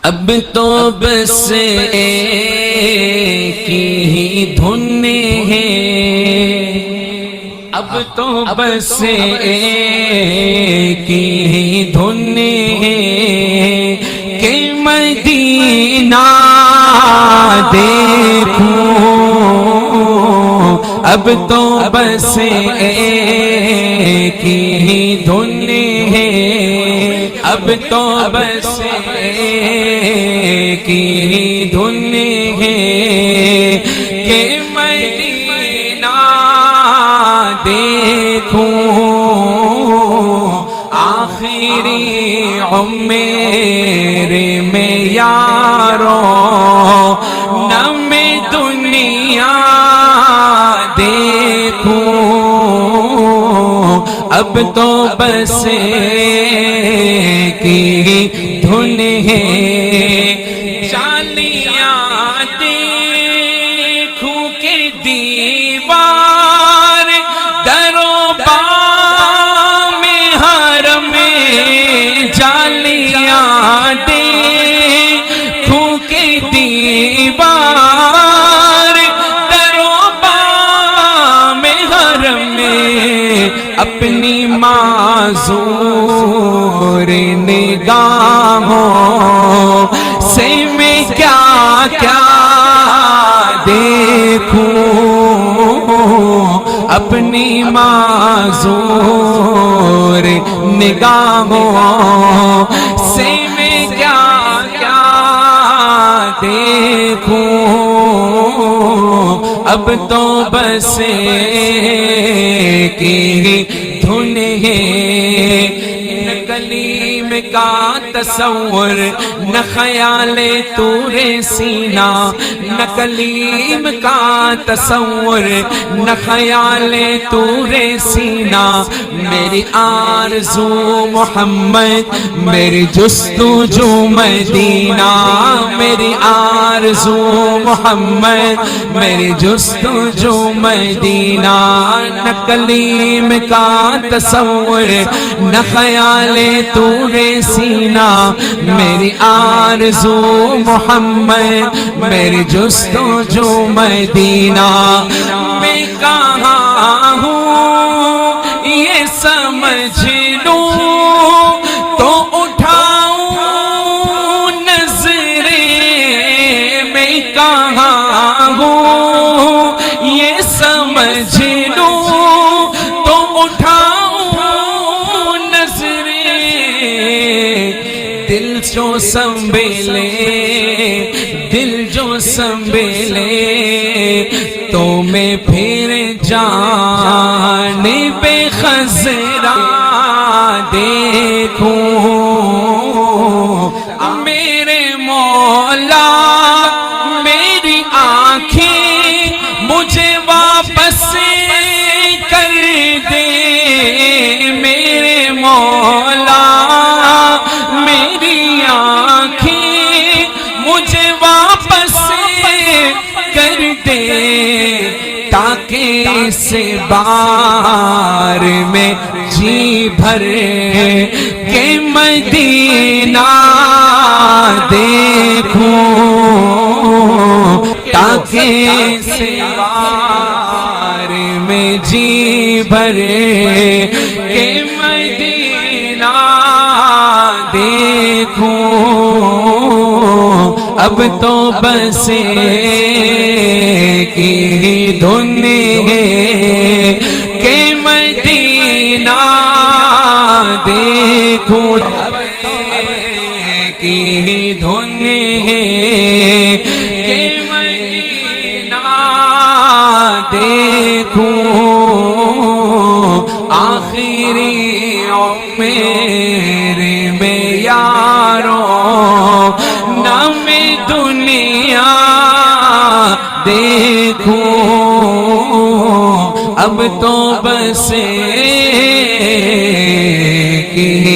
اب تو بس ایک ہی دھن ہے، اب تو بس ایک ہی دھن ہے کہ مدینہ دیکھوں، اب تو بس ایک ہی دھن ہے، اب تو بس ایک ہی دھن ہے کہ مدینہ دیکھوں، آخری عمر میں یارو نہ میں دنیا دیکھوں، اب تو بس ایک ہی دھن ہے، چالیاں دیکھوں کہ دیوار در و بام حرم، جالیاں دیکھوں کہ دیوار در و بام حرم، اپنی معذور نگاہوں سے میں کیا کیا دیکھوں، اپنی معذور نگاہوں سے میں کیا کیا دیکھوں، اب تو بس ایک ہی دھن ہے، نہ کلیم کا تصور نہ خیال طور سینہ، نہ کلیم کا تصور نہ خیال طور سینہ، میری آرزو محمد میری جستجو مدینہ، میری آرزو محمد میری جستجو مدینہ، نہ کلیم کا تصور نہ خیال طور سینہ، میری آرزو محمد میری جستجو مدینہ، میں کہاں ہوں یہ سمجھ لوں تو اٹھاؤں نظریں، میں کہاں ہوں یہ سمجھ لوں تو اٹھاؤں نظریں، دل جو سنبھلے دل جو سنبھلے تو میں پھر جانب خضرا دیکھوں، میرے مولا میری آنکھیں مجھے واپس کر دے، میرے مولا میری آنکھیں مجھے واپس کر دے، تاکہ اس بار میں جی بھر کے مدینہ دیکھوں، تاکہ اس بار میں جی بھر کے مدینہ دیکھوں، اب تو بس ایک ہی دھن ہے کہ مدینہ دیکھوں، ایک ہی دھن ہے کہ مدینہ دیکھوں، آخری عمر میں یارو نہ میں دنیا دیکھوں، اب تو بس ایک ہی